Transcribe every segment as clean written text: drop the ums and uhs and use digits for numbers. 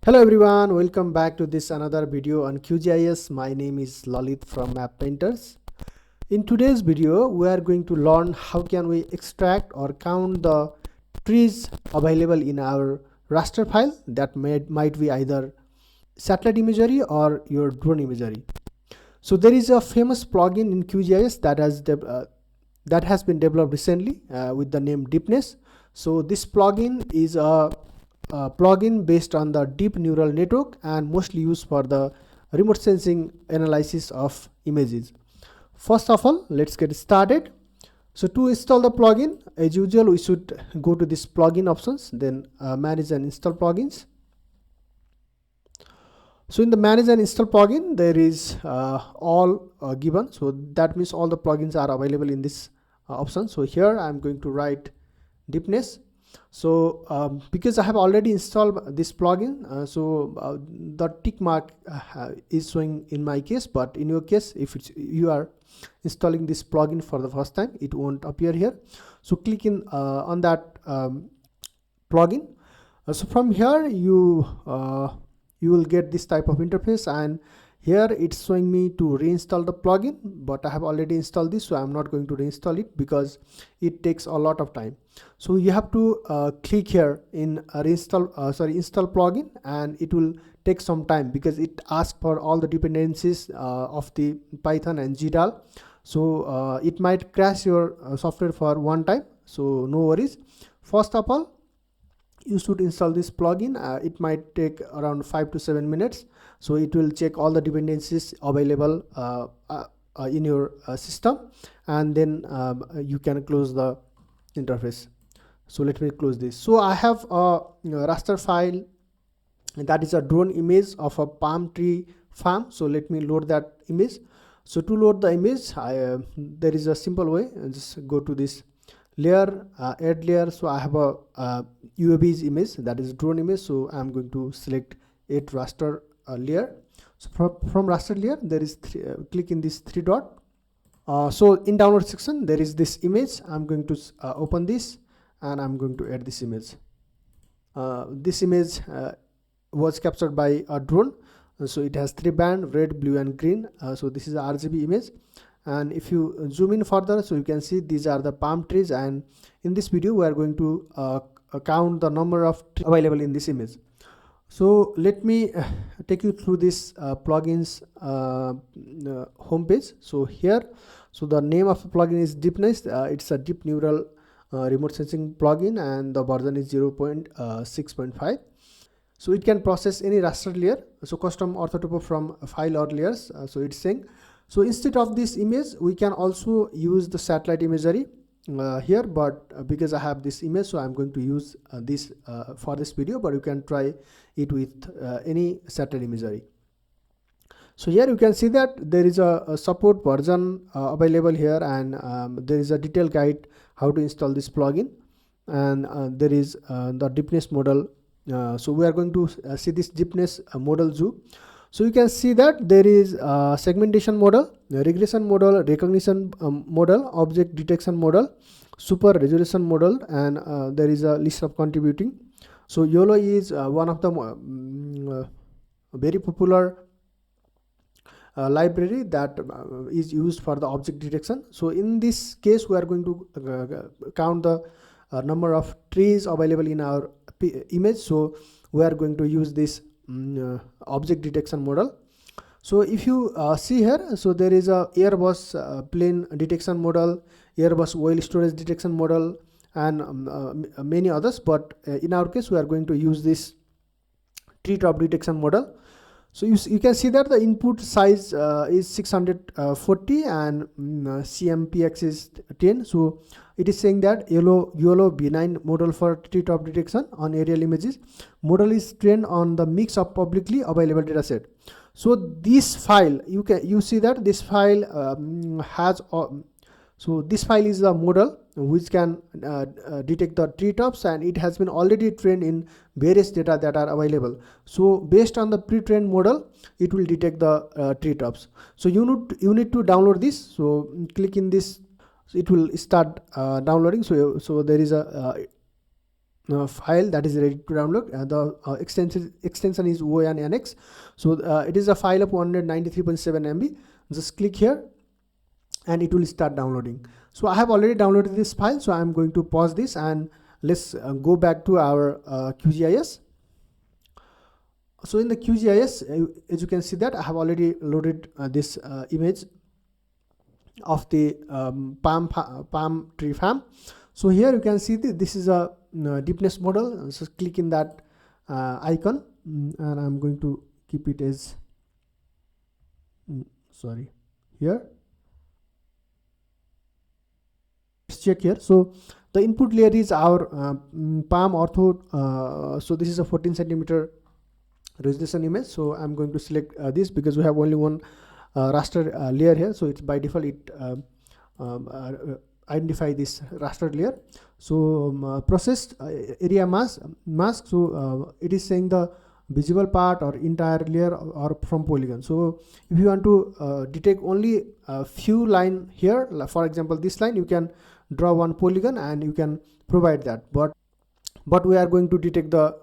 Hello everyone, welcome back to this another video on QGIS. My name is Lalit from Map Painters. In today's video, we are going to learn how can we extract or count the trees available in our raster file that might be either satellite imagery or your drone imagery. So there is a famous plugin in QGIS that has been developed recently with the name Deepness. So this plugin is a plugin based on the deep neural network and mostly used for the remote sensing analysis of images. First of all, let's get started. So to install the plugin, as usual, we should go to this plugin options, then manage and install plugins. So in the manage and install plugin, there is all given. So that means all the plugins are available in this option. So here I'm going to write Deepness. So because I have already installed this plugin, the tick mark is showing in my case, but in your case, if you are installing this plugin for the first time, it won't appear here. So click on that plugin. So from here you will get this type of interface, and here it's showing me to reinstall the plugin, but I have already installed this, so I'm not going to reinstall it because it takes a lot of time. So you have to click here in install plugin, and it will take some time because it asks for all the dependencies of the Python and GDAL. So it might crash your software for one time, so no worries. First of all, you should install this plugin. It might take around 5 to 7 minutes. So it will check all the dependencies available in your system, and then you can close the interface. So let me close this. So I have a raster file that is a drone image of a palm tree farm. So let me load that image. So to load the image, there is a simple way. Just go to this layer, add layer. So I have a UAV's image, that is drone image. So I'm going to select add raster layer. So from raster layer, there is click in this three dot. So in download section, there is this image. I'm going to open this, and I'm going to add this image. This image was captured by a drone. So it has three bands, red, blue and green. So this is a RGB image. And if you zoom in further, so you can see these are the palm trees, and in this video we are going to count the number of trees available in this image. So let me take you through this plugins homepage. So here, so the name of the plugin is Deepness. It's a deep neural remote sensing plugin, and the version is 0.6.5. So it can process any raster layer, so custom orthotopo from file or layers. So it's saying, so instead of this image, we can also use the satellite imagery here, but because I have this image, so I'm going to use this for this video, but you can try it with any satellite imagery. So here you can see that there is a support version available here, and there is a detailed guide how to install this plugin, and there is the Deepness model. So we are going to see this Deepness model zoo. So you can see that there is segmentation model, regression model, recognition model, object detection model, super resolution model, and there is a list of contributing. So YOLO is one of the very popular library that is used for the object detection. So in this case, we are going to count the number of trees available in our image. So we are going to use this object detection model. So if you see here, so there is a Airbus plane detection model, Airbus oil storage detection model, and many others, but in our case we are going to use this tree top detection model. So you can see that the input size is 640 and CMPX is 10. So it is saying that YOLO B9 model for tree top detection on aerial images. Model is trained on the mix of publicly available dataset. So this file, you see that this file has so this file is a model which can detect the treetops, and it has been already trained in various data that are available. So based on the pre-trained model, it will detect the treetops. So you need to download this. So click in this. So it will start downloading. So there is a file that is ready to download. The extension is ONNX. So it is a file of 193.7 MB. Just click here and it will start downloading. So I have already downloaded this file, so I'm going to pause this and let's go back to our QGIS. So in the QGIS, as you can see that I have already loaded this image of the palm tree farm. So here you can see this is a deepness model. So click in that icon, and I'm going to keep it as sorry here. Let's check here. So the input layer is our palm ortho. So this is a 14 centimeter resolution image. So I'm going to select this because we have only one raster layer here. So it's by default it identify this raster layer. So processed area mask. So it is saying the visible part or entire layer or from polygon. So if you want to detect only a few line here, for example this line, you can draw one polygon and you can provide that, but we are going to detect the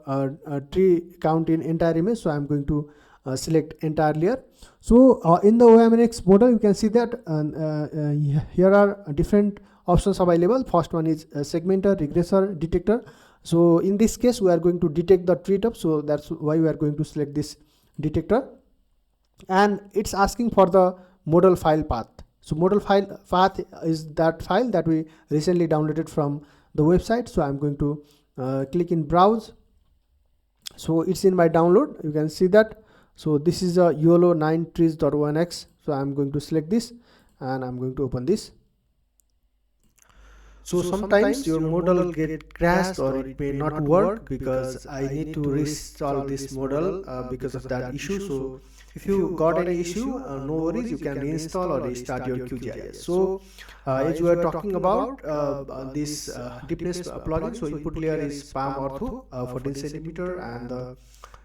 tree count in entire image. So I'm going to select entire layer. So in the OMNX model, you can see that here are different options available. First one is segmenter, regressor, detector. So in this case, we are going to detect the tree top. So that's why we are going to select this detector. And it's asking for the model file path. So model file path is that file that we recently downloaded from the website. So I'm going to click in browse. So it's in my download. You can see that. So this is a YOLO 9trees.1x. So I'm going to select this and I'm going to open this. So sometimes your model get crashed or it may not work because I need to reinstall this model because of that issue. So if you got any issue, no worries, you can reinstall or restart your QGIS. So as we are talking about this deepness plugin, so input layer is palm ortho 14 centimeter and the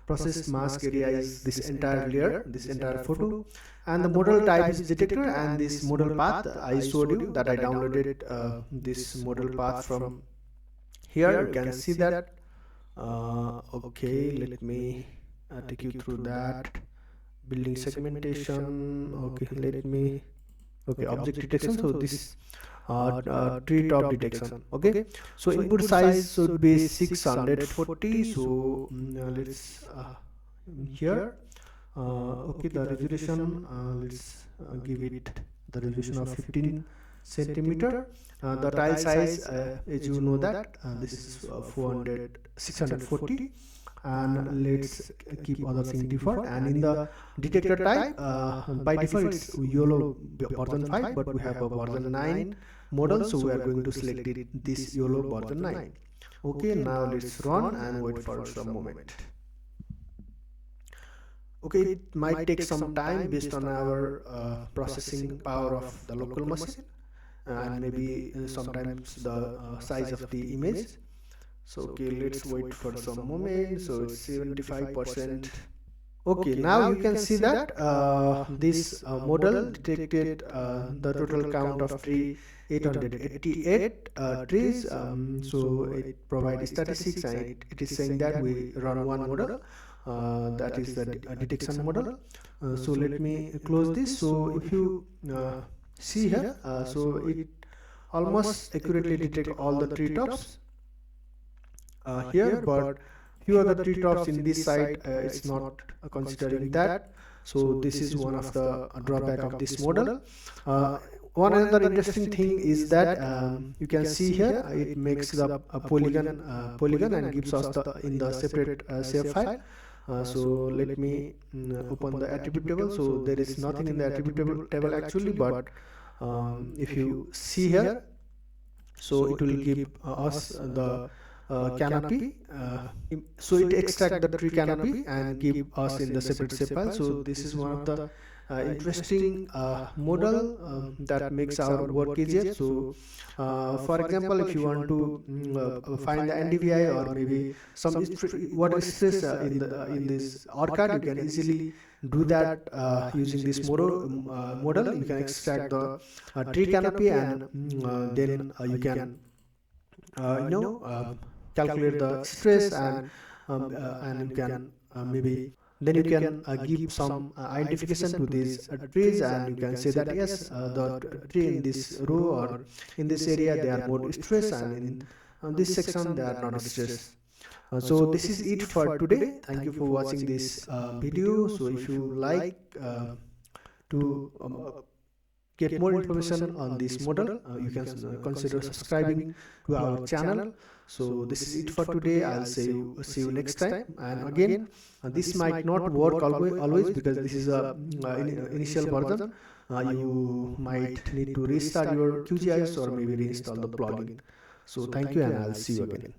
process mask area is this entire layer, this entire photo, and the model type is detector, and this model path I showed you that I downloaded this model path from here. You can see that. Okay, let me take you through that. Building segmentation. Okay, let me. Okay, object detection. So this tree top detection. Okay, so input size should be 640. So let's here. Okay, the resolution. Let's give it the resolution of 15 centimeter. The tile size, as you know that this is 640. And let's keep other thing default. And in the detector type, by default it's YOLO version 5, but we have a version 9 model, so we are going to select this YOLO version 9. Okay, now let's run and wait for some moment. Okay, it might take some time based on our processing power of the local machine, and maybe sometimes the size of the image. So okay, let's wait for some moment. So it's 75%. Okay, now you can see that this model detected the total count of 888 trees. So it provides statistics, and it is saying that we run one model, that is the detection model. So let me close this. So if you see here, so it almost accurately detect all the tree tops here, but few other tree tops in this side it's not considering that. So this is one of the drawback of this model. One another interesting thing is that you can see here it makes the polygon and gives us in the separate shape file. So let me open the attribute table. So there is nothing in the attribute table actually, but if you see here, so it will give us the canopy. So it extract the tree canopy and give us in the separate shape file. So this is one of the interesting model that makes our work easier. So for example, if you want to find the NDVI or maybe some water stress in this ORCAD, you can easily do that using this model. You can extract the tree canopy, and then you can calculate the stress, and you can maybe then you can give some identification to these trees, and you can say that yes, the tree in this row or in this area they are more stressed, and in this section they are not stressed. So this is it for today. Thank you for watching this video. So if you like to get more information on this model, you can consider subscribing to our channel. So this is it for today. I'll see you next time. And again, this might not work always because this is a initial version. You might need to restart your QGIS or maybe reinstall the plugin. So thank you, and I'll see you again.